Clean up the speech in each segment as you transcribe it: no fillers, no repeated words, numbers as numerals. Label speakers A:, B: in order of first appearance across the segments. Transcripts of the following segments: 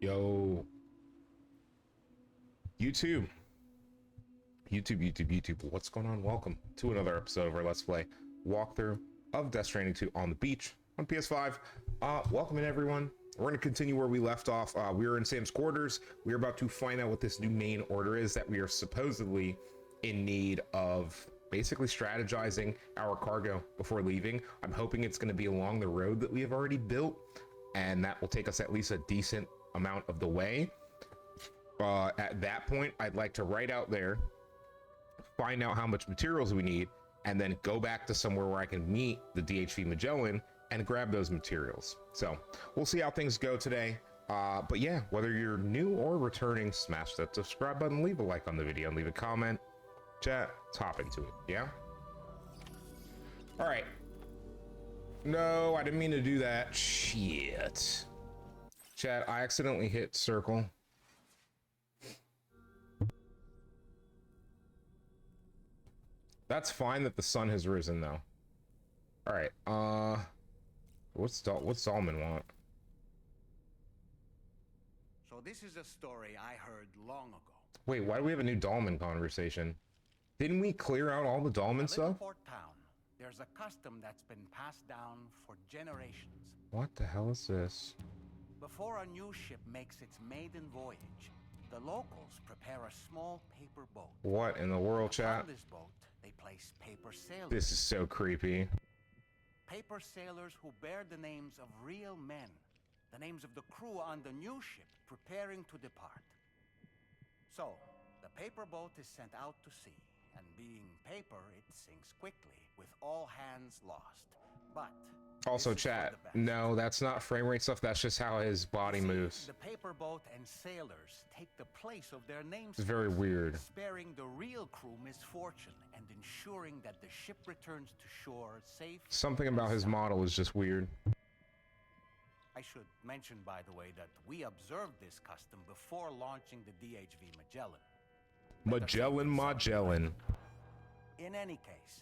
A: Yo, YouTube, what's going on? Welcome to another episode of our Let's Play walkthrough of Death Stranding 2 on the beach on PS5. Welcome in, everyone. We're going to continue where we left off. We were in Sam's quarters. We're about to find out what this new main order is that we are supposedly in need of basically strategizing our cargo before leaving. I'm hoping it's going to be along the road that we have already built, and that will take us at least a decent amount of the way. At that point, I'd like to write out there, find out how much materials we need, and then go back to somewhere where I can meet the DHV Magellan and grab those materials. So we'll see how things go today. But yeah, whether you're new or returning, smash that subscribe button, leave a like on the video, and leave a comment. Chat, let's hop into it, yeah? All right. No, I didn't mean to do that. Shit. Chat, I accidentally hit circle. That's fine that the sun has risen, though. All right. What's Solomon want?
B: So this is a story I heard long ago.
A: Wait, why do we have a new Dolman conversation? Didn't we clear out all the Dolman stuff?
B: Port town, there's a custom that's been passed down for generations.
A: What the hell is this?
B: Before a new ship makes its maiden voyage, the locals prepare a small paper boat.
A: What in the world, chat?
B: On this boat, they place paper sailors.
A: This is so creepy.
B: Paper sailors who bear the names of real men, the names of the crew on the new ship preparing to depart. So, the paper boat is sent out to sea, and being paper, it sinks quickly, with all hands lost. But
A: also, chat, no, that's not frame rate stuff. That's just how his body moves.
B: The paper boat and sailors take the place of their names.
A: It's very weird.
B: Sparing the real crew misfortune and ensuring that the ship returns to shore safe.
A: Something about his model is just weird.
B: I should mention, by the way, that we observed this custom before launching the DHV Magellan.
A: Magellan.
B: In any case,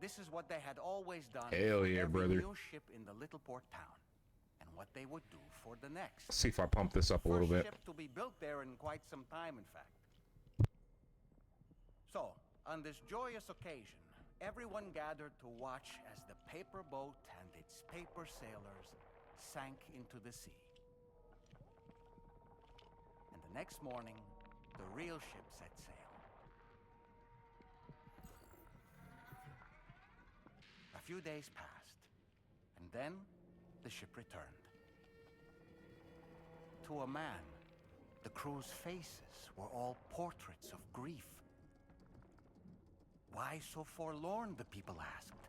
B: this is what they had always done.
A: Hell yeah,
B: every
A: brother.
B: New ship in the little port town, and what they would do for the next.
A: Let's see if I pump this up a little bit.
B: Ship to be built there in quite some time, in fact. So, on this joyous occasion, everyone gathered to watch as the paper boat and its paper sailors sank into the sea. And the next morning, the real ship set sail. A few days passed, and then the ship returned. To a man, the crew's faces were all portraits of grief. Why so forlorn, the people asked.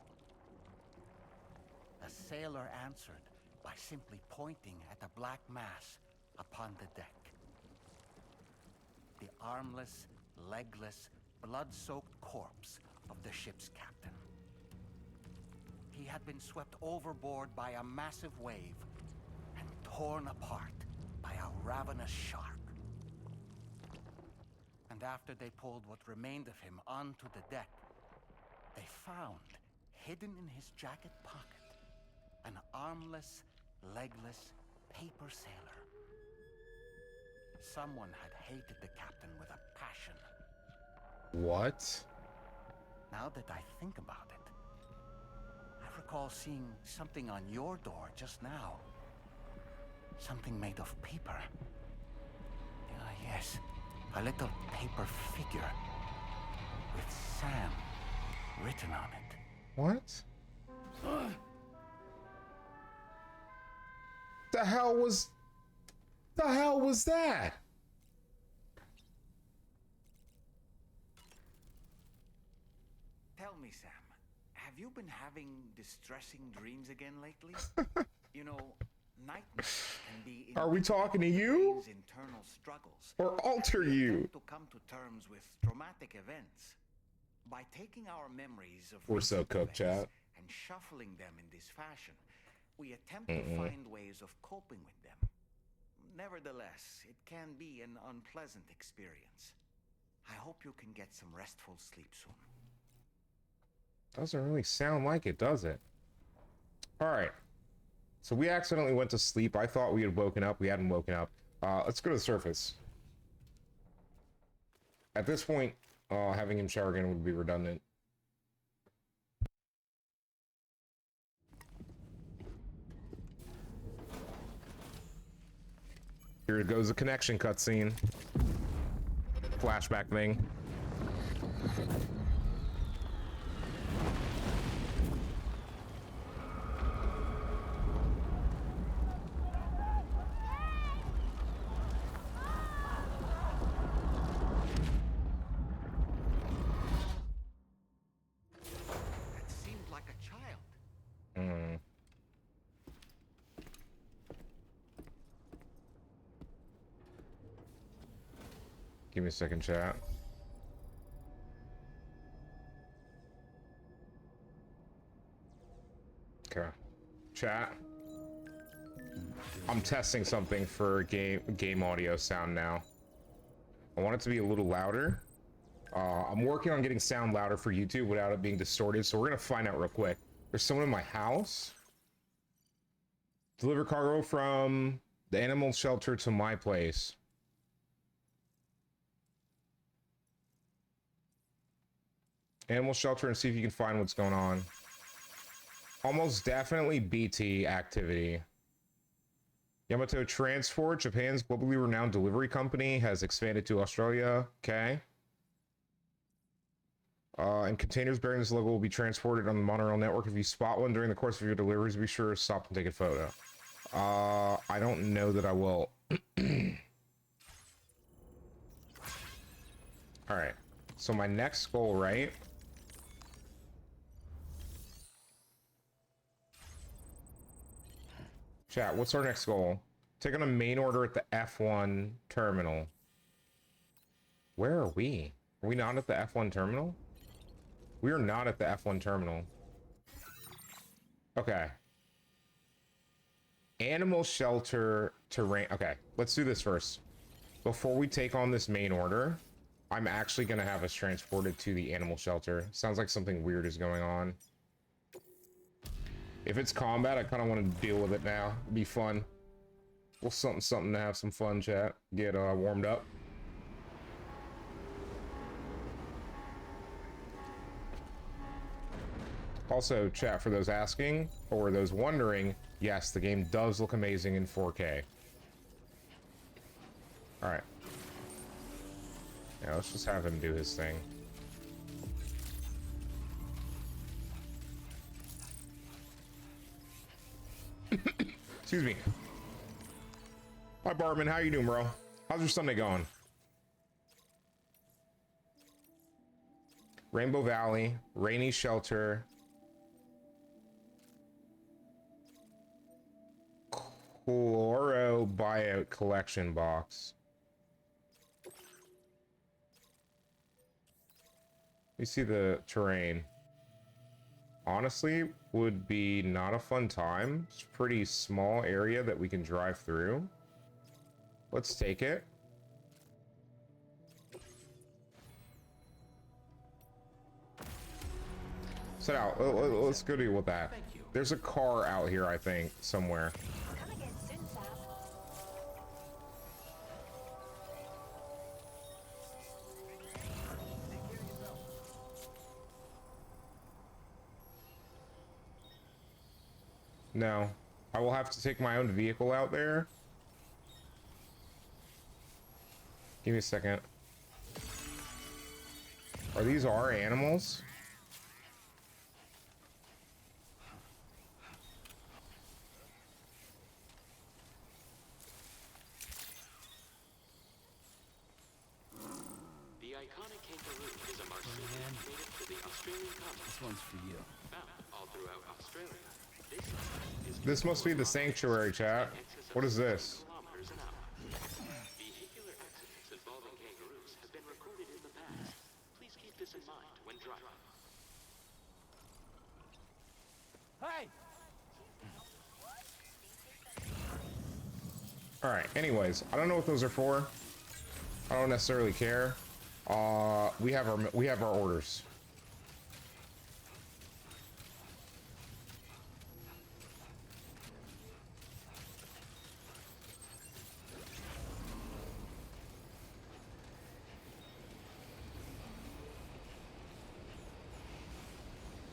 B: A sailor answered by simply pointing at a black mass upon the deck. The armless, legless, blood-soaked corpse of the ship's captain. He had been swept overboard by a massive wave and torn apart by a ravenous shark. And after they pulled what remained of him onto the deck, they found, hidden in his jacket pocket, an armless, legless paper sailor. Someone had hated the captain with a passion.
A: What?
B: Now that I think about it, I recall seeing something on your door just now. Something made of paper. Yes, a little paper figure with Sam written on it.
A: What? The hell was that?
B: Tell me, Sam, have you been having distressing dreams again lately? You know, nightmares can be.
A: Are we talking to you?
B: Internal struggles.
A: Or alter you?
B: To come to terms with traumatic events. By taking our memories of
A: We're so
B: recent
A: cooked,
B: events
A: chat.
B: and shuffling them in this fashion, we attempt to find ways of coping with them. Nevertheless, it can be an unpleasant experience. I hope you can get some restful sleep soon.
A: Doesn't really sound like it, does it? All right. So we accidentally went to sleep. I thought we had woken up. We hadn't woken up. Let's go to the surface. At this point, having him shower again would be redundant. Here goes the connection cutscene. Flashback thing.
B: That seemed like a child.
A: Hmm. Give me a second, chat. Okay. Chat. I'm testing something for game audio sound now. I want it to be a little louder. I'm working on getting sound louder for YouTube without it being distorted, so we're gonna find out real quick. There's someone in my house. Deliver cargo from the animal shelter to my place. Animal shelter and see if you can find what's going on. Almost definitely BT activity. Yamato Transport, Japan's globally renowned delivery company, has expanded to Australia. Okay. And containers bearing this logo will be transported on the monorail network. If you spot one during the course of your deliveries, be sure to stop and take a photo. I don't know that I will. Alright. So my next goal, right? Chat, what's our next goal? Take on a main order at the F1 terminal. Where are we? Are we not at the F1 terminal? We are not at the F1 terminal. Okay. Animal shelter terrain. Okay, let's do this first. Before we take on this main order, I'm actually going to have us transported to the animal shelter. Sounds like something weird is going on. If it's combat, I kind of want to deal with it now. It'd be fun. Well, something to have some fun, chat. Get warmed up. Also, chat, for those asking, or those wondering, yes, the game does look amazing in 4K. Alright. Yeah, let's just have him do his thing. Excuse me. Hi, Bartman. How you doing, bro? How's your Sunday going? Rainbow Valley, Rainy Shelter, Chloro Buyout Collection Box. You see the terrain. Honestly, would be not a fun time. It's a pretty small area that we can drive through. Let's take it. Set out. Let's go deal with that. There's a car out here, I think, somewhere.
C: Come again soon, Sal.
A: No. I will have to take my own vehicle out there. Give me a second. Are these our animals?
D: The iconic kangaroo is a marsupial native to the Australian continent.
B: This one's for you.
D: Found all throughout Australia.
A: This must be the sanctuary, chat. What is this?
D: Kilometers an hour. Vehicular accidents involving kangaroos have been recorded in the past. Please keep this in mind when driving.
B: Hey!
A: All right. Anyways, I don't know what those are for. I don't necessarily care. We have our orders.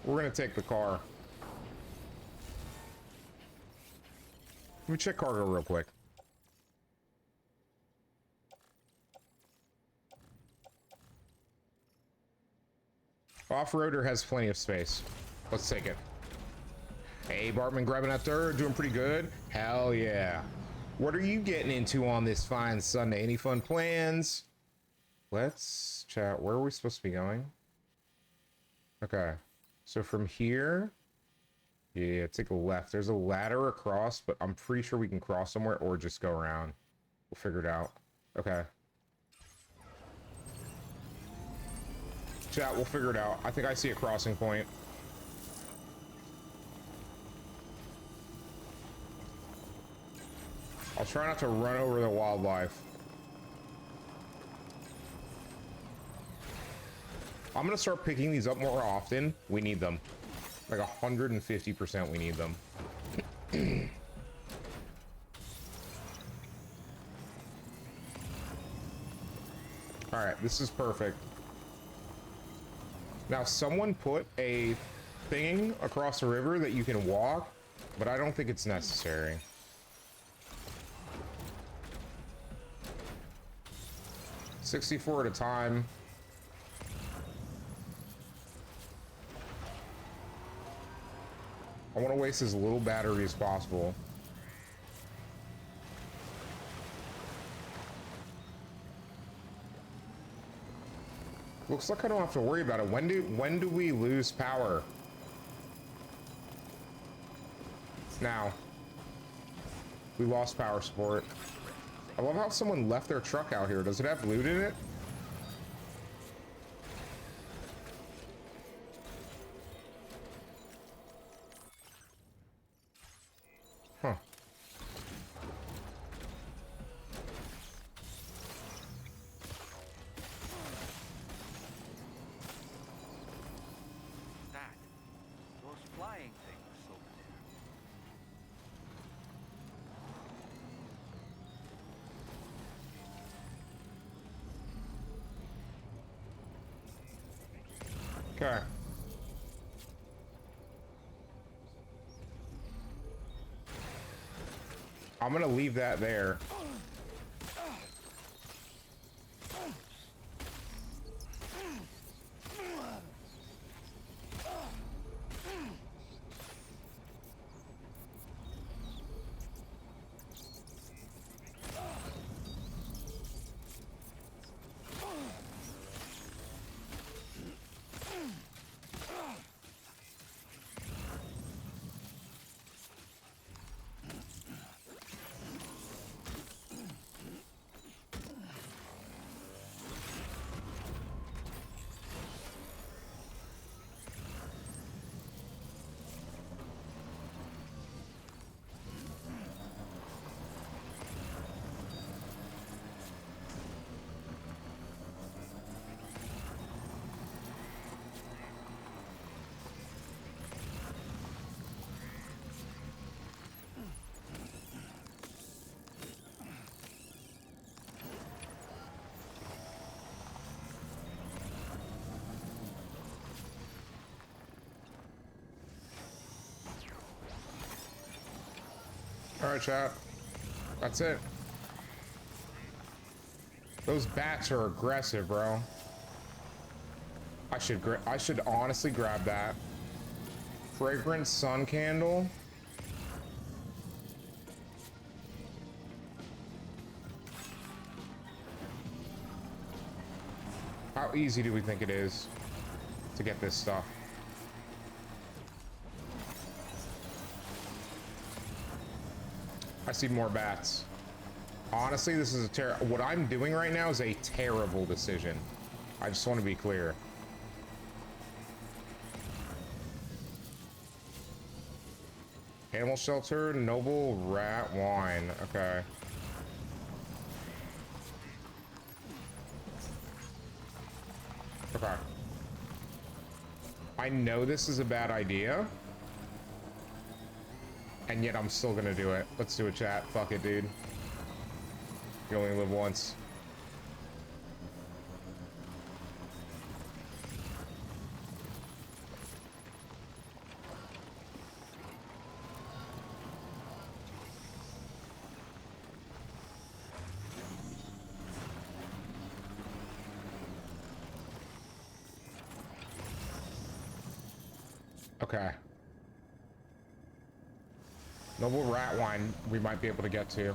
A: We're gonna take the car. Let me check cargo real quick. Off-roader has plenty of space. Let's take it. Hey, Bartman, grabbing that third, doing pretty good. Hell yeah. What are you getting into on this fine Sunday? Any fun plans? Let's chat. Where are we supposed to be going? Okay. So from here, yeah, take a left. There's a ladder across, but I'm pretty sure we can cross somewhere or just go around. We'll figure it out. Okay. Chat, we'll figure it out. I think I see a crossing point. I'll try not to run over the wildlife. I'm gonna start picking these up more often. We need them. Like 150% we need them. Alright, this is perfect. Now, someone put a thing across the river that you can walk, but I don't think it's necessary. $64 at a time. I want to waste as little battery as possible. Looks like I don't have to worry about it. When do we lose power? Now. We lost power support. I love how someone left their truck out here. Does it have loot in it? Huh.
B: That. Those flying things over there.
A: Okay. I'm gonna leave that there. All right, chat. That's it. Those bats are aggressive, bro. I should honestly grab that. Fragrant sun candle. How easy do we think it is to get this stuff? I see more bats. Honestly, this is what I'm doing right now is a terrible decision. I just want to be clear. Animal shelter, noble rat wine. Okay. Okay. I know this is a bad idea. And yet I'm still gonna do it. Let's do a chat. Fuck it, dude. You only live once. Okay. Noble rat wine we might be able to get to.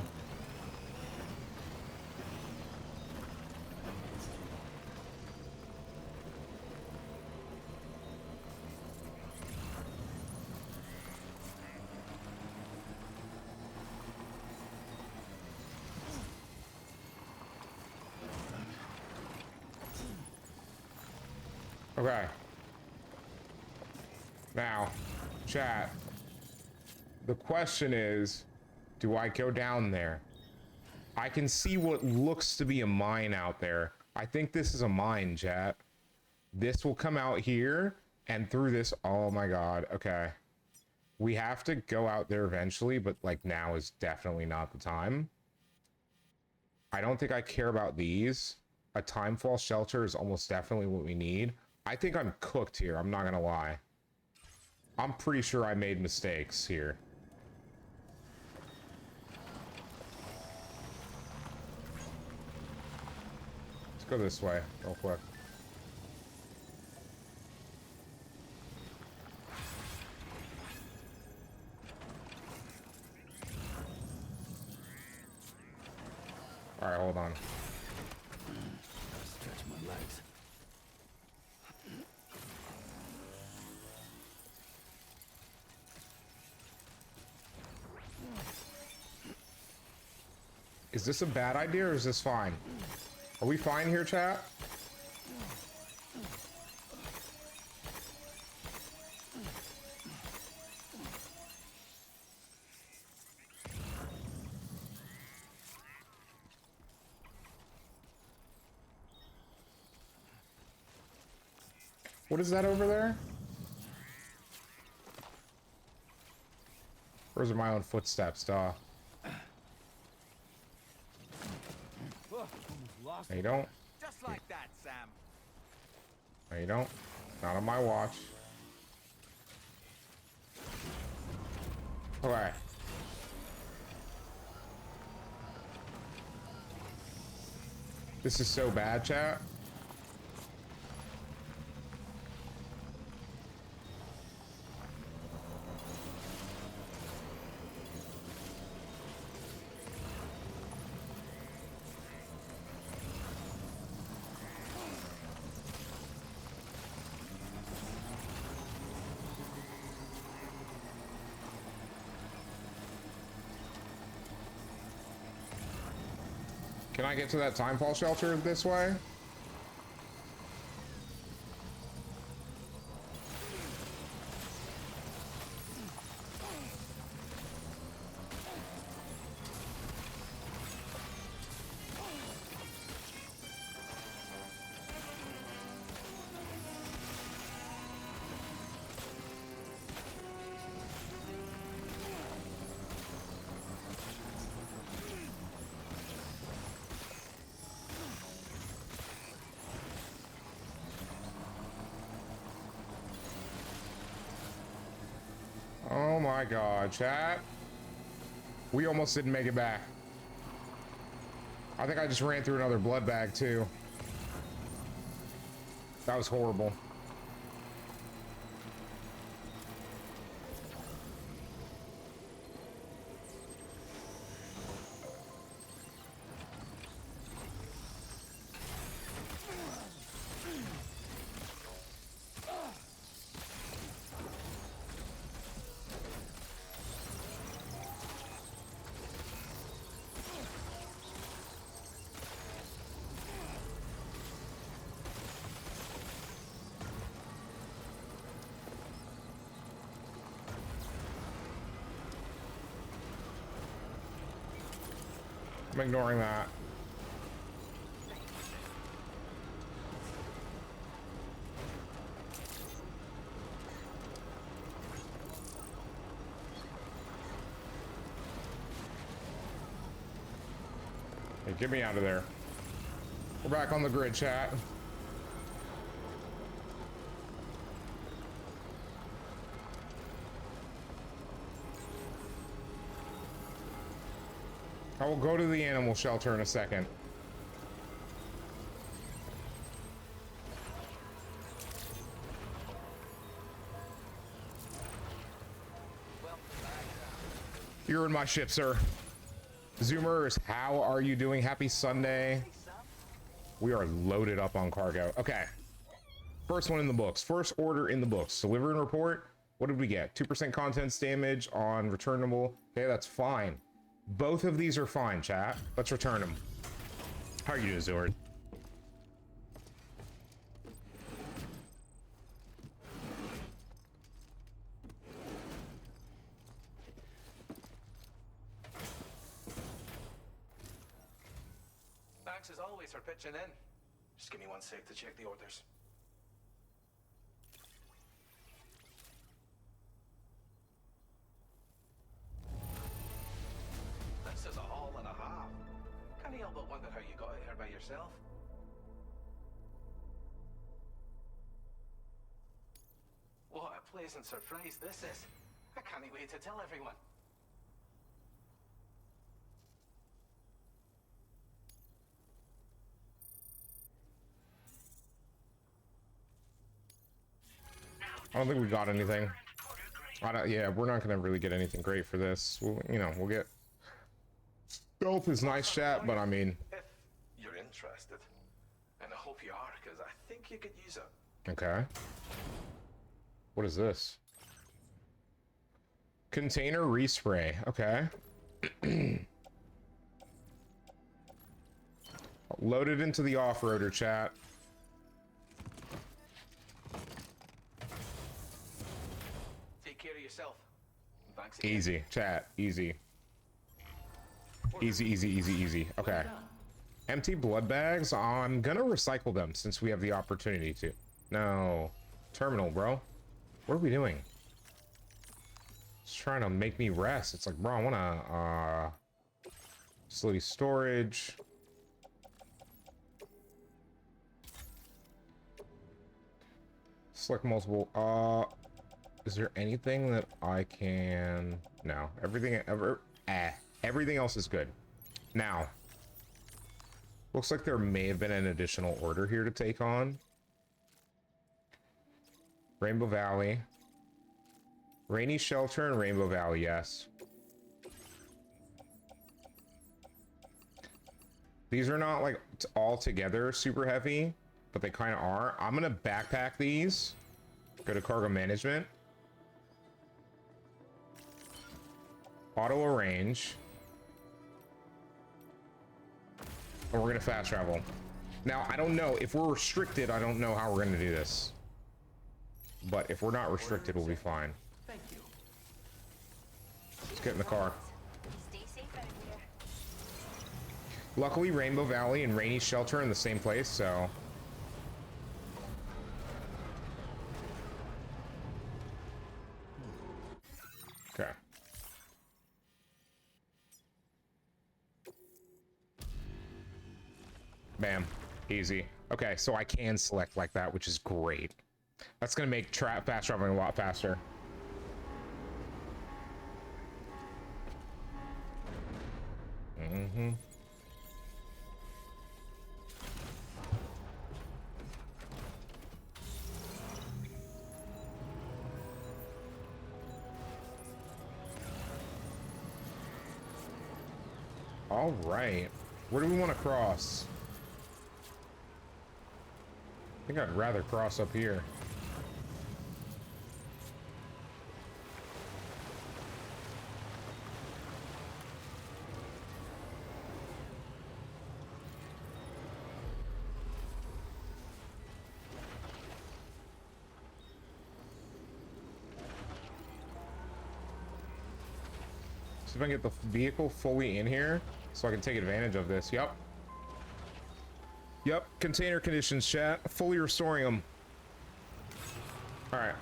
A: Okay. Now, chat. The question is, do I go down there? I can see what looks to be a mine out there. I think this is a mine, chat. This will come out here and through this. Oh my god. Okay. We have to go out there eventually, but like now is definitely not the time. I don't think I care about these. A timefall shelter is almost definitely what we need. I think I'm cooked here. I'm not gonna lie. I'm pretty sure I made mistakes here. Let's go this way real quick. All right, hold on.
B: Stretch my legs.
A: Is this a bad idea or is this fine? Are we fine here, chat? What is that over there? Or is it my own footsteps, duh? No, you don't.
B: Just like that, Sam.
A: No, you don't. Not on my watch. Okay. This is so bad, chat. Can I get to that timefall shelter this way? Oh my god, chat. We almost didn't make it back. I think I just ran through another blood bag too. That was horrible. I'm ignoring that. Hey, get me out of there. We're back on the grid, chat. I will go to the animal shelter in a second. You're in my ship, sir. Zoomers, how are you doing? Happy Sunday. We are loaded up on cargo. Okay. First one in the books. First order in the books. Deliver and report. What did we get? 2% contents damage on returnable. Okay, that's fine. Both of these are fine, chat. Let's return them. How are you doing, Zord?
C: Thanks as always for pitching in. Just give me 1 sec to check the orders. This is a haul and a half. Can't help but wonder how you got out here by yourself. What a pleasant surprise this is. I can't wait to tell everyone.
A: I don't think we got anything. Yeah, we're not gonna really get anything great for this. We'll get. Stealth is nice, chat, but I mean.
C: If you're interested, and I hope you are, because I think you could use it.
A: Okay. What is this? Container respray. Okay. Loaded into the off-roader, chat.
C: Take care of yourself. Thanks again.
A: Easy, chat. Easy. Easy, easy, easy, easy. Okay. Empty blood bags. I'm gonna recycle them since we have the opportunity to. No. Terminal, bro. What are we doing? It's trying to make me rest. It's like, bro, I wanna, facility storage. Select multiple, is there anything that I can... No. Everything else is good. Now, looks like there may have been an additional order here to take on. Rainbow Valley. Rainy Shelter and Rainbow Valley, yes. These are not, like, all together super heavy, but they kind of are. I'm gonna backpack these. Go to cargo management. Auto arrange. And we're gonna fast travel. Now, I don't know. If we're restricted, I don't know how we're gonna do this. But if we're not restricted, we'll be fine.
B: Thank you.
A: Let's get in the car.
E: Stay safe out here.
A: Luckily, Rainbow Valley and Rainy Shelter are in the same place, so... Okay. Bam. Easy. Okay, so I can select like that, which is great. That's gonna make fast traveling a lot faster. Mm-hmm. All right. Where do we want to cross? I think I'd rather cross up here. See if I can get the vehicle fully in here so I can take advantage of this. Yep. Yep. Container conditions, chat. Fully restoring them. All right.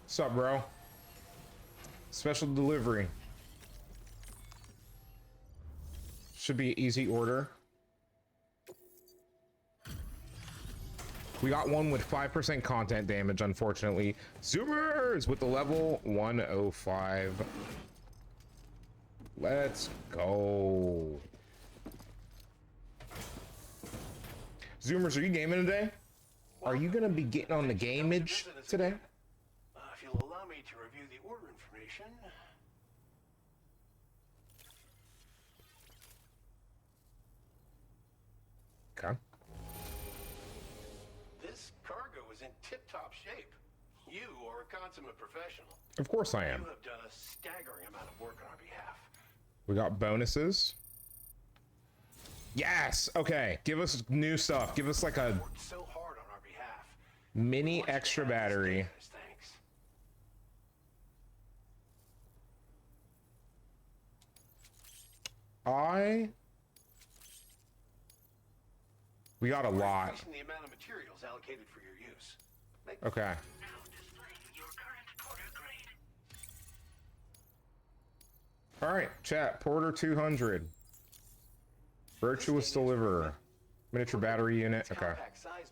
A: What's up, bro? Special delivery. Should be an easy order. We got one with 5% content damage, unfortunately. Zoomers with the level 105. Let's go. Zoomers, are you gaming today? Are you gonna be getting on the gameage today?
F: If you'll allow me to review the order information.
A: Okay.
F: This cargo is in tip-top shape. You are a consummate professional.
A: Of course I am.
F: You have done a staggering amount of work on our behalf.
A: We got bonuses. Yes. Okay. Give us new stuff. Give us like a
F: Worked so hard on our behalf.
A: mini extra battery.
F: Thanks.
A: We got a lot.
F: Increasing the amount of materials allocated for your use.
A: Okay. All right, chat. Porter 200. Virtuous deliverer. Miniature battery unit. Okay.
F: Compact size.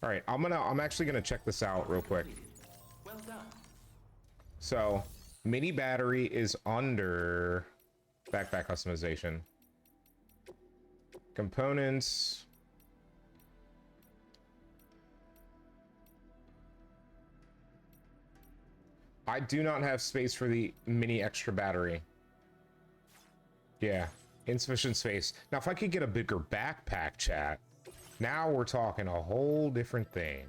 A: All right. I'm actually gonna check this out real quick.
C: Well done.
A: So, mini battery is under backpack customization. Components. I do not have space for the mini extra battery. Yeah, insufficient space. Now, if I could get a bigger backpack, chat, now we're talking a whole different thing.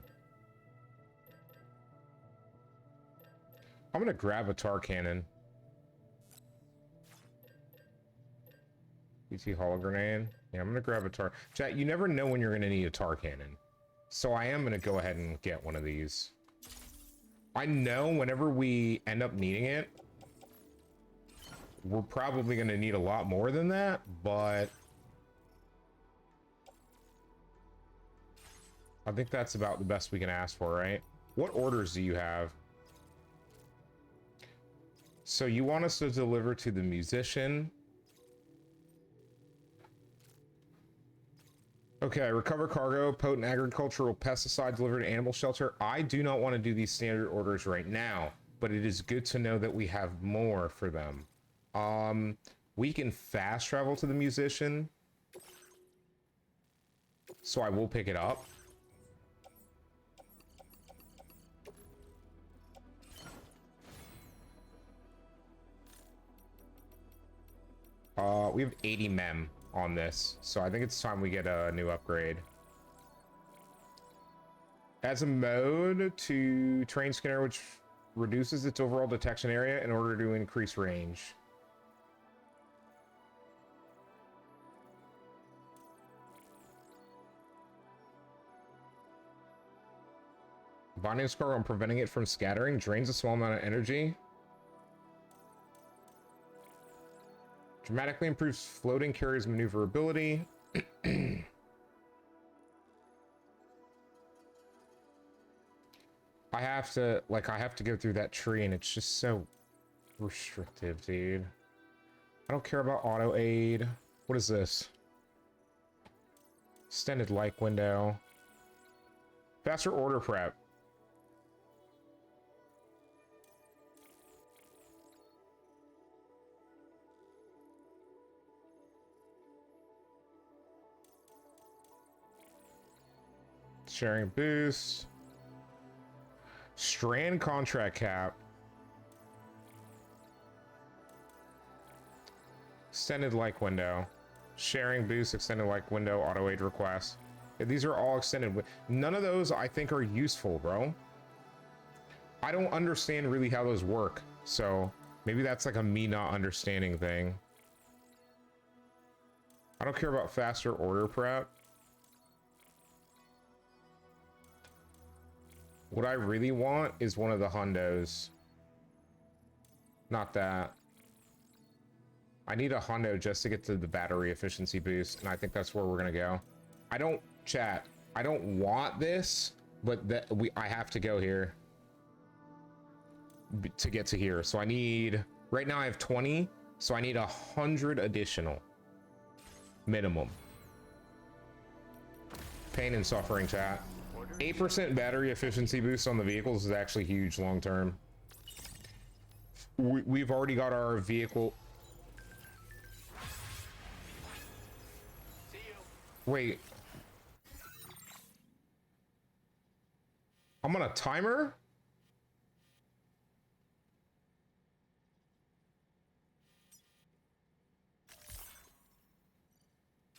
A: I'm gonna grab a tar cannon. BT hollow grenade. Yeah, I'm gonna grab a tar. Chat, you never know when you're gonna need a tar cannon. So I am gonna go ahead and get one of these. I know whenever we end up needing it, we're probably gonna need a lot more than that, but I think that's about the best we can ask for, right? What orders do you have? So you want us to deliver to the musician? Okay, recover cargo, potent agricultural pesticide delivered to animal shelter. I do not want to do these standard orders right now, but it is good to know that we have more for them. We can fast travel to the musician, so I will pick it up. We have 80 mem on this, so I think it's time we get a new upgrade. Adds a mode to train scanner which reduces its overall detection area in order to increase range. Bonding score on preventing it from scattering drains a small amount of energy. Dramatically improves floating carrier's maneuverability. I have to go through that tree and it's just so restrictive, dude. I don't care about auto aid. What is this? Extended like window. Faster order prep. Sharing boost. Strand contract cap. Extended like window. Sharing boost, extended like window, auto aid request. Yeah, these are all extended. None of those I think are useful, bro. I don't understand really how those work. So maybe that's like a me not understanding thing. I don't care about faster order prep. What I really want is one of the hundos. Not that. I need a hundo just to get to the battery efficiency boost, and I think that's where we're gonna go. I don't want this, but I have to go here to get to here. So I need, right now I have 20, so I need 100 additional minimum. Pain and suffering, chat. 8% battery efficiency boost on the vehicles is actually huge long term. We've already got our vehicle.
F: See you.
A: Wait, I'm on a timer?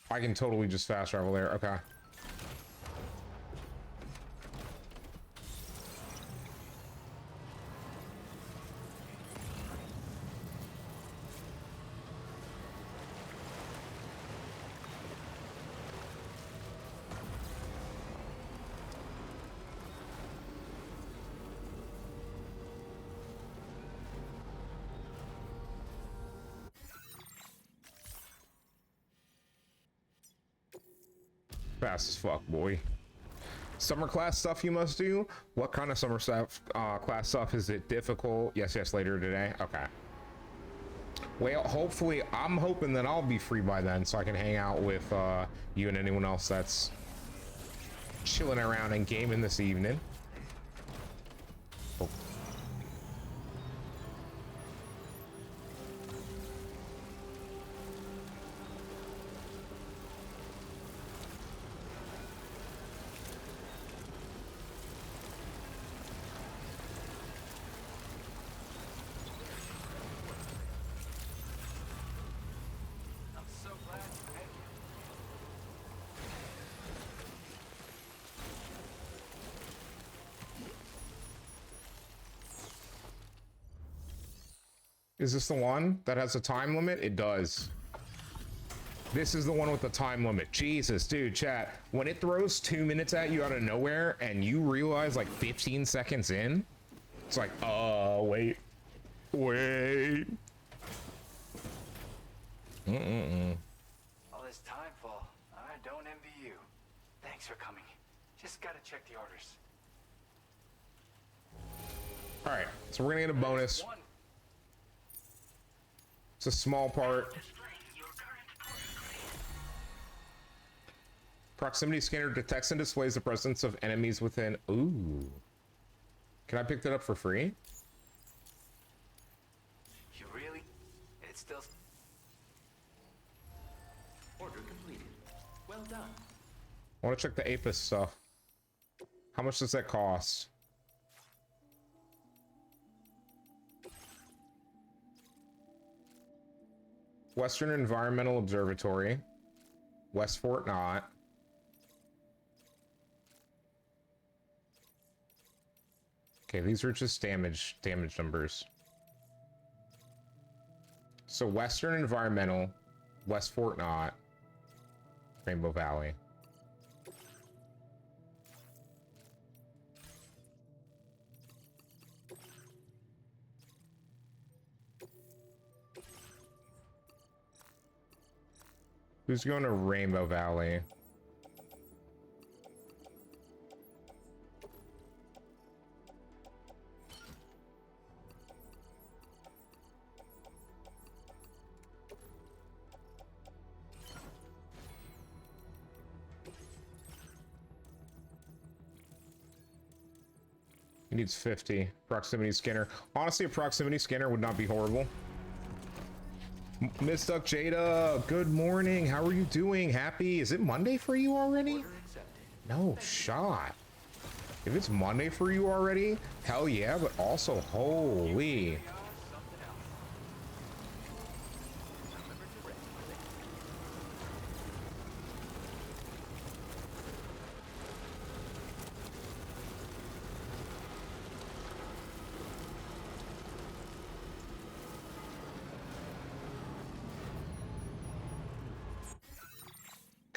A: I can totally just fast travel there. Okay. Fast as fuck, boy. Summer class stuff you must do? What kind of summer stuff, class stuff? Is it difficult? Yes, later today. Okay. Well, hopefully, I'm hoping that I'll be free by then so I can hang out with you and anyone else that's chilling around and gaming this evening. Oh. Is this the one that has a time limit? It does. This is the one with the time limit. Jesus, dude, chat. When it throws 2 minutes at you out of nowhere and you realize like 15 seconds in, it's like, wait. Wait.
C: All this time, Fall. I don't envy you. Thanks for coming. Just gotta check the orders.
A: All right, so we're gonna get a bonus. It's a small part. Proximity scanner detects and displays the presence of enemies within. Ooh. Can I pick that up for free?
C: You really? It's still...
D: Order completed. Well done.
A: I want to check the Apis stuff. How much does that cost? Western Environmental Observatory. West Fort Knott. Okay, these are just damage numbers. So Western Environmental, West Fort Knott, Rainbow Valley. Who's going to Rainbow Valley? He needs 50. Proximity scanner. Honestly, a proximity scanner would not be horrible. Miss Duck Jada, good morning. How are you doing? Happy? Is it Monday for you already? No shot. If it's Monday for you already, hell yeah, but also holy.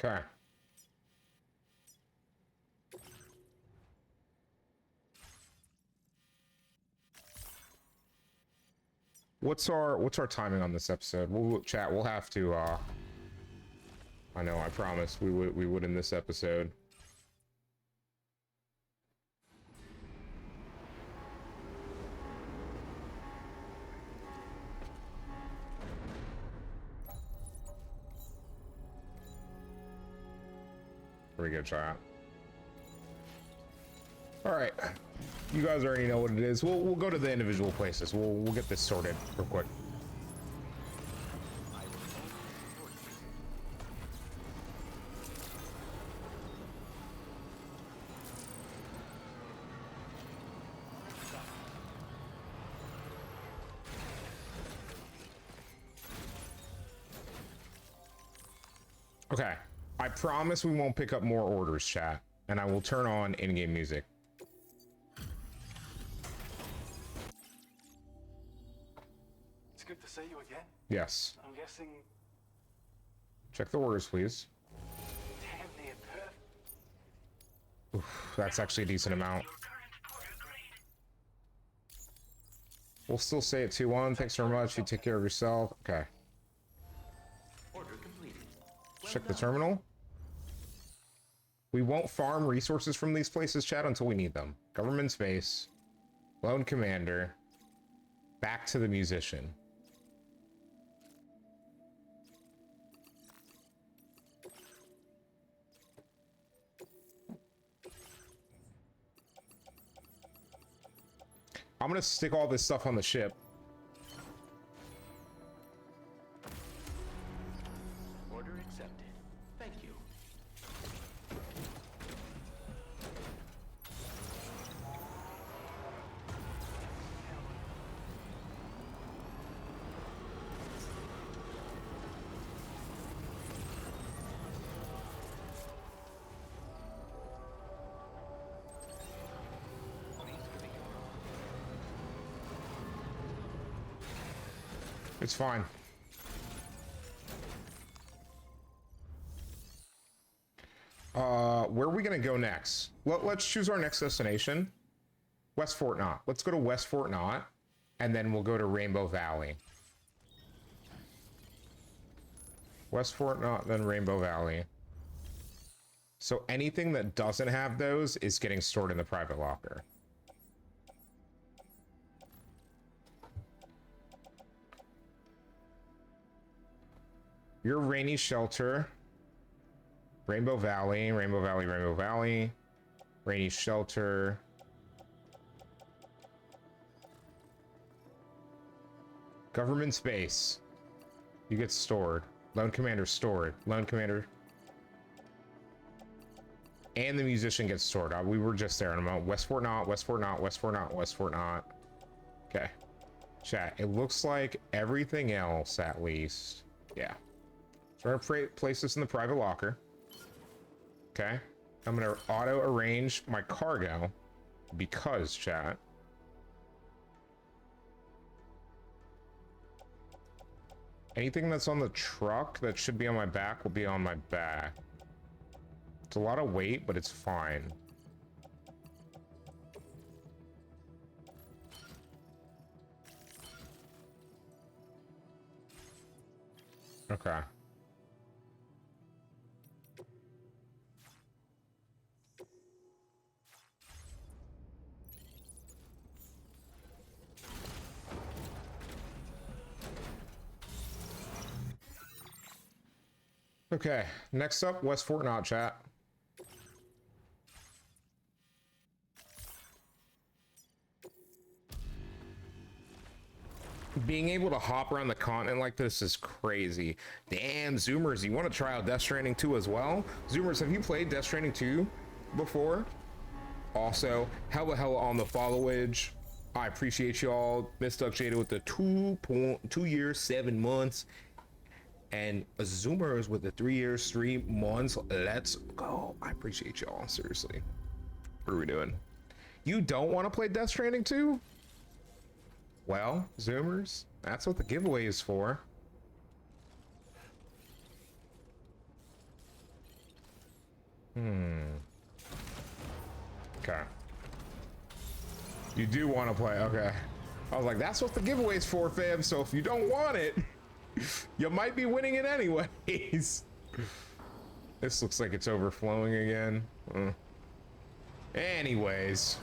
A: Okay. What's our timing on this episode? We'll chat. We'll have to I know, I promised we would in this episode. Pretty good shot. All right, you guys already know what it is. We'll go to the individual places. We'll get this sorted real quick. Okay. I promise we won't pick up more orders, chat. And I will turn on in-game music.
C: It's good to see you again.
A: Yes.
C: I'm guessing
A: Check the orders, please.
C: damn near perfect.
A: Oof, that's actually a decent amount. We'll still say it 2-1. Thanks very much. You take care of yourself. Okay.
D: Order completed.
A: Check the terminal. We won't farm resources from these places, chat, until we need them. Government space. Lone commander. Back to the musician. I'm gonna stick all this stuff on the ship.
D: Order accepted. Thank you.
A: It's fine. Where are we gonna go next? Let's choose our next destination. West Fort Knott. Let's go to West Fort Knott, and then we'll go to Rainbow Valley. West Fort Knott, then Rainbow Valley. So anything that doesn't have those is getting stored in the private locker. Your rainy shelter. Rainbow Valley, Rainbow Valley, Rainbow Valley. Rainy shelter. Government space. You get stored. Lone commander stored. Lone commander. And the musician gets stored. We were just there in a moment. West Fort Knott, West Fort Knott, West Fort Knott, West Fort Knott. Okay. Chat, it looks like everything else, at least. Yeah. So I'm gonna place this in the private locker. Okay. I'm gonna auto arrange my cargo because, chat. Anything that's on the truck that should be on my back will be on my back. It's a lot of weight, but it's fine. Okay. Okay, next up, West Fort Knott, chat. Being able to hop around the continent like this is crazy. Damn, Zoomers, you want to try out Death Stranding 2 as well? Zoomers, have you played Death Stranding 2 before? Also, hella on the followage. I appreciate y'all. Miss Duck Jada with the 2 years, 7 months. And Zoomers with the 3 years, 3 months. Let's go. I appreciate y'all, seriously. What are we doing? You don't want to play Death Stranding 2? Well, Zoomers, that's what the giveaway is for. Okay. You do want to play, okay. I was like, that's what the giveaway is for, fam. So if you don't want it, you might be winning it anyways. This looks like it's overflowing again. Anyways.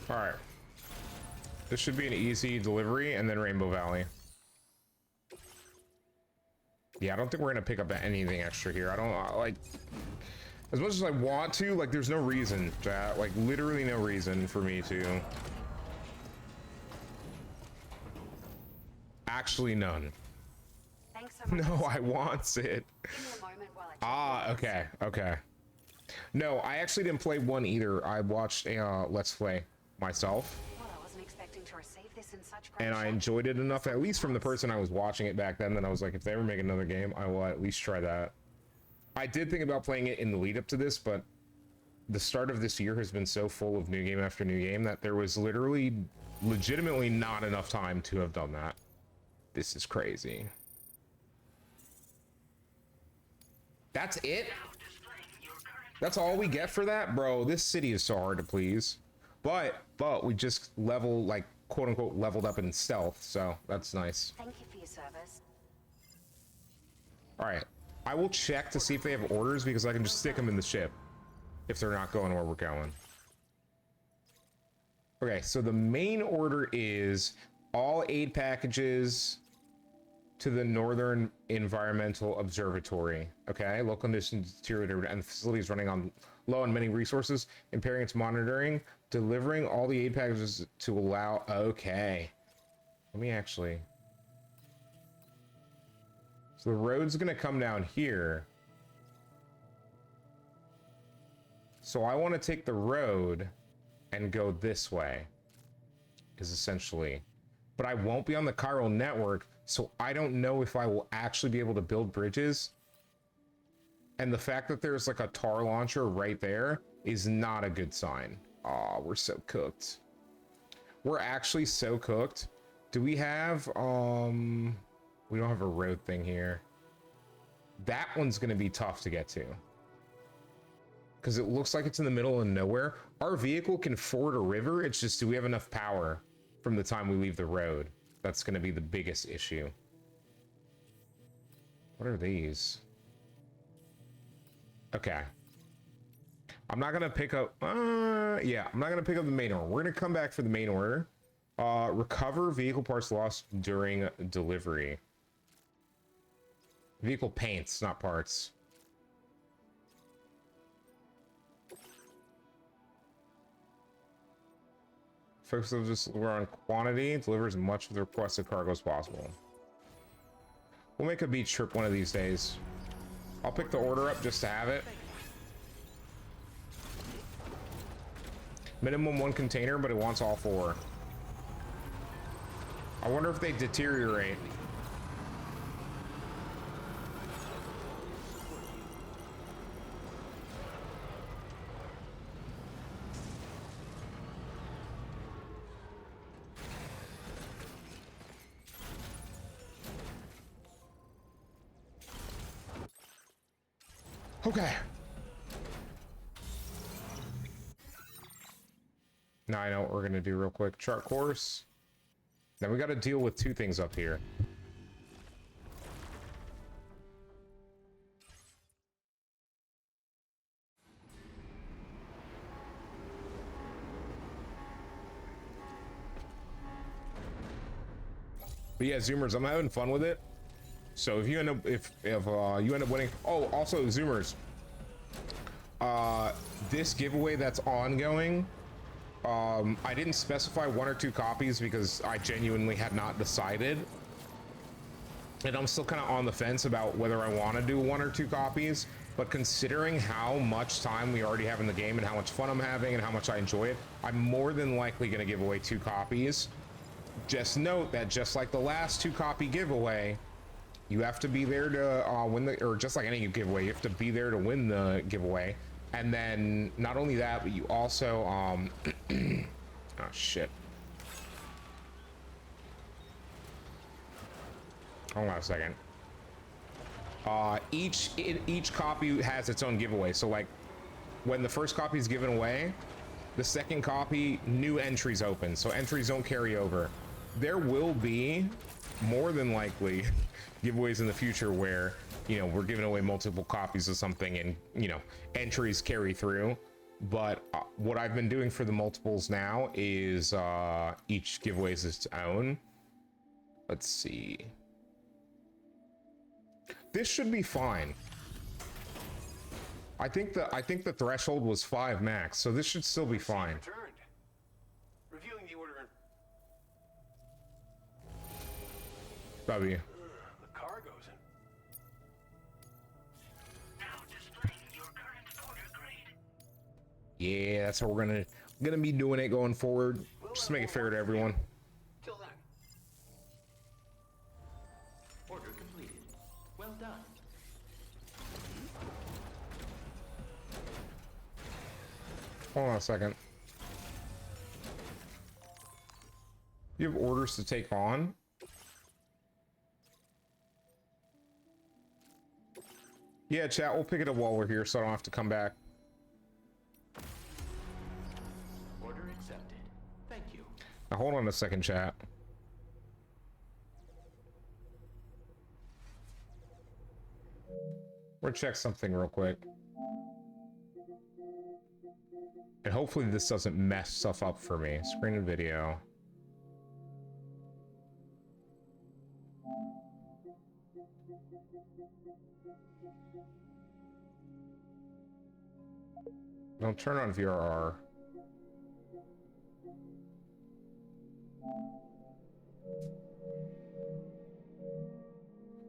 A: All right. This should be an easy delivery and then Rainbow Valley. Yeah, I don't think we're gonna pick up anything extra here. I don't like, as much as I want to, like, there's no reason, chat. Like, literally no reason for me to. Actually, none.
E: Thanks so much.
A: No, I want it.
E: Give me a moment while I check
A: Ah, okay, okay. No, I actually didn't play one either. I watched a Let's Play myself.
E: Well, I wasn't expecting to receive this in such great
A: And I
E: shape.
A: enjoyed it enough, at least from the person I was watching it back then, that I was like, if they ever make another game, I will at least try that. I did think about playing it in the lead up to this, but the start of this year has been so full of new game after new game that there was literally, legitimately not enough time to have done that. This is crazy. That's it? That's all we get for that? Bro, this city is so hard to please. But we just like, quote unquote, leveled up in stealth, so that's nice.
E: Thank you for your service.
A: Alright, I will check to see if they have orders, because I can just stick them in the ship if they're not going where we're going. Okay, so the main order is all aid packages to the Northern Environmental Observatory. Okay, local conditions deteriorated and the facility is running on low on many resources, impairing its monitoring, delivering all the aid packages to allow. Okay, let me actually. So the road's gonna come down here. So I want to take the road and go this way, is essentially. But I won't be on the chiral network, so I don't know if I will actually be able to build bridges. And the fact that there's like a tar launcher right there is not a good sign. Aw, we're so cooked. We're actually so cooked. Do we have, we don't have a road thing here. That one's gonna be tough to get to, because it looks like it's in the middle of nowhere. Our vehicle can ford a river, it's just, do we have enough power from the time we leave the road? That's going to be the biggest issue. What are these? Okay. I'm not going to pick up... yeah, I'm not going to pick up the main order. We're going to come back for the main order. Recover vehicle parts lost during delivery. Vehicle paints, not parts. Focus on quantity, deliver as much of the requested cargo as possible. We'll make a beach trip one of these days. I'll pick the order up just to have it. Minimum 1 container, but it wants all 4. I wonder if they deteriorate. Okay. Now I know what we're gonna do real quick. Chart course. Then we gotta deal with 2 things up here. But yeah, Zoomers, I'm having fun with it. So if you end up if you end up winning, oh, also Zoomers, this giveaway that's ongoing, I didn't specify 1 or 2 copies because I genuinely had not decided, and I'm still kind of on the fence about whether I want to do 1 or 2 copies. But considering how much time we already have in the game and how much fun I'm having and how much I enjoy it, I'm more than likely going to give away 2 copies. Just note that just like the last 2-copy giveaway, you have to be there to win the, or just like any giveaway, you have to be there to win the giveaway. And then not only that, but you also oh shit. Hold on a second. Each copy has its own giveaway. So like when the first copy is given away, the second copy, new entries open. So entries don't carry over. There will be more than likely giveaways in the future where, you know, we're giving away multiple copies of something and, you know, entries carry through. But what I've been doing for the multiples now is each giveaway is its own. Let's see. This should be fine. I think the threshold was 5 max, so this should still be fine.
F: Returned. Reviewing the order.
A: W.
F: The cargo's in.
G: Now displaying your current order grade.
A: Yeah, that's how we're gonna be doing it going forward. Just to make it fair to everyone.
F: Till then.
D: Order completed. Well done.
A: Hold on a second. You have orders to take on? Yeah, chat, we'll pick it up while we're here so I don't have to come back.
D: Order accepted. Thank you.
A: Now hold on a second, chat. We're gonna check something real quick. And hopefully this doesn't mess stuff up for me. Screen and video. Don't turn on VRR.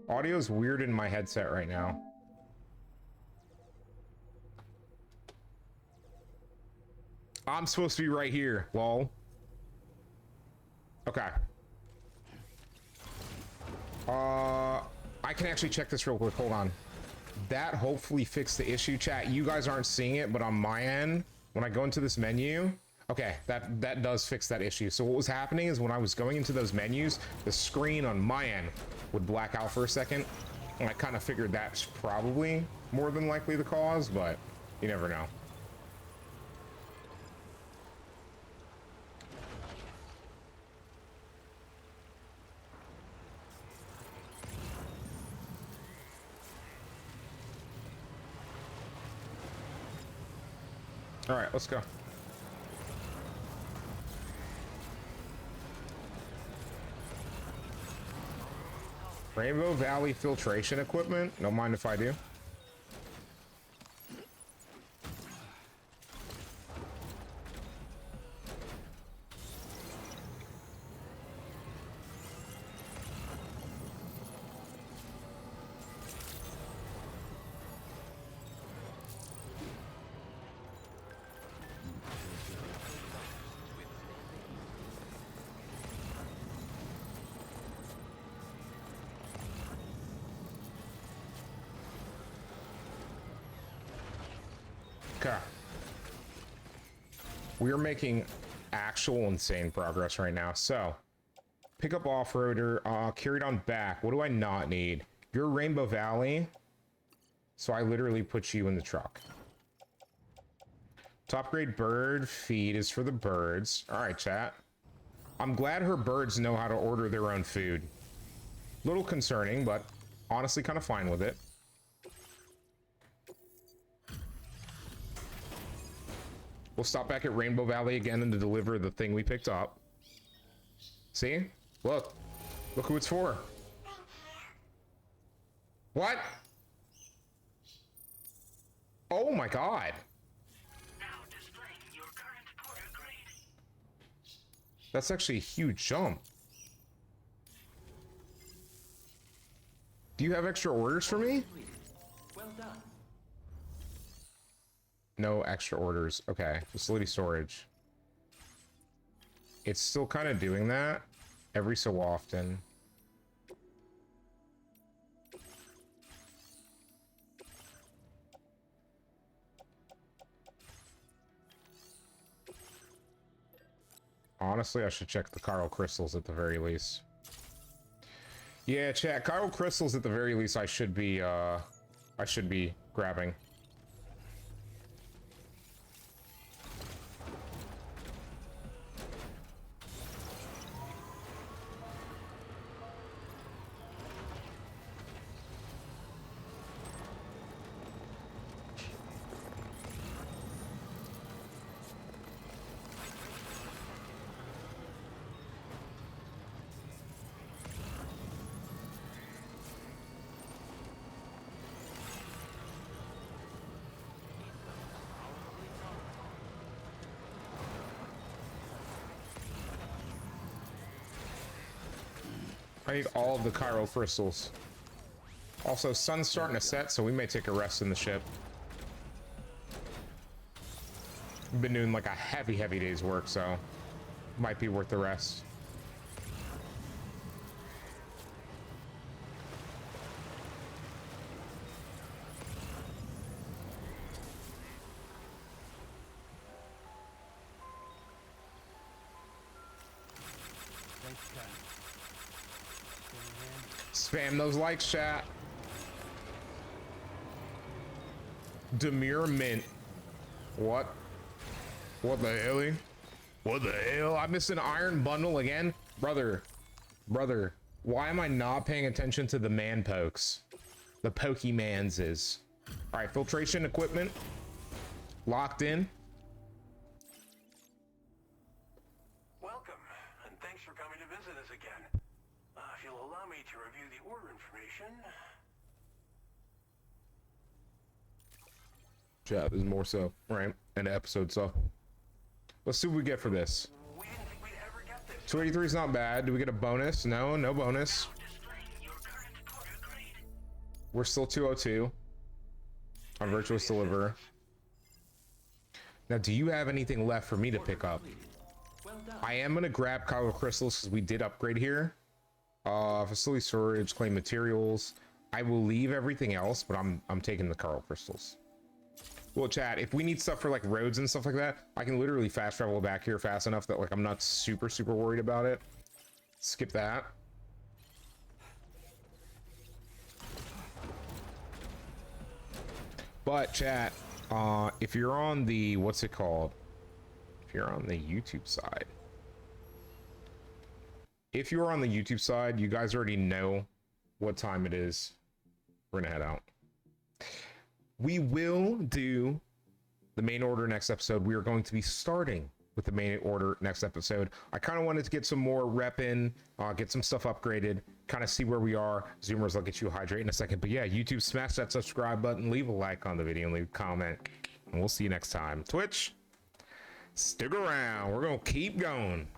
A: Audio's weird in my headset right now. I'm supposed to be right here, lol. Okay. I can actually check this real quick, hold on. That hopefully fixed the issue, chat. You guys aren't seeing it, but on my end, when I go into this menu, okay, that does fix that issue. So what was happening is when I was going into those menus, the screen on my end would black out for a second. And I kind of figured that's probably more than likely the cause, but you never know. All right, let's go. Rainbow Valley filtration equipment. Don't mind if I do. Okay. We're making actual insane progress right now. So, pick up off-roader, carried on back. What do I not need? You're Rainbow Valley, so I literally put you in the truck. Top grade bird feed is for the birds. All right, chat. I'm glad her birds know how to order their own food. Little concerning, but honestly kind of fine with it. We'll stop back at Rainbow Valley again and to deliver the thing we picked up. See? Look. Look who it's for. What? Oh my god.
G: Now displaying your current order grade.
A: That's actually a huge jump. Do you have extra orders for me?
D: Well done.
A: No extra orders. Okay, facility storage. It's still kind of doing that every so often. Honestly, I should check the chiral crystals at the very least. Yeah, chat, chiral crystals at the very least I should be grabbing. I need all of the chiral crystals. Also, sun's starting to set, so we may take a rest in the ship. Been doing like a heavy day's work, so might be worth the rest. Spam those likes, chat. Demure Mint. What? What the hell? What the hell? I missed an iron bundle again? Brother. Why am I not paying attention to the man pokes? The Pokemans is. Alright, filtration equipment. Locked in.
F: Welcome, and thanks for coming to visit us again. If you'll allow me to review the order information.
A: Chat, there's more so. Right, an episode so. Let's see what we get for this.
F: We didn't think we'd ever get this.
A: 283 is not bad. Do we get a bonus? No, no bonus.
G: Displaying your current order grade.
A: We're still 202 on Virtuous Deliver. Now, do you have anything left for me to pick up?
D: Well done.
A: I am gonna grab cargo crystals because we did upgrade here. Facility storage, claim materials. I will leave everything else, but I'm taking the cargo crystals. Well, chat, if we need stuff for like roads and stuff like that, I can literally fast travel back here fast enough that like I'm not super worried about it. Skip that. But chat, if you're on the, what's it called? If you're on the YouTube side. If you're on the YouTube side, you guys already know what time it is. We're gonna head out. We will do the main order next episode. We are going to be starting with the main order next episode. I kind of wanted to get some more rep in, get some stuff upgraded, kind of see where we are. Zoomers, I'll get you a hydrate in a second. But yeah, YouTube, smash that subscribe button, leave a like on the video, and leave a comment. And we'll see you next time. Twitch, stick around. We're going to keep going.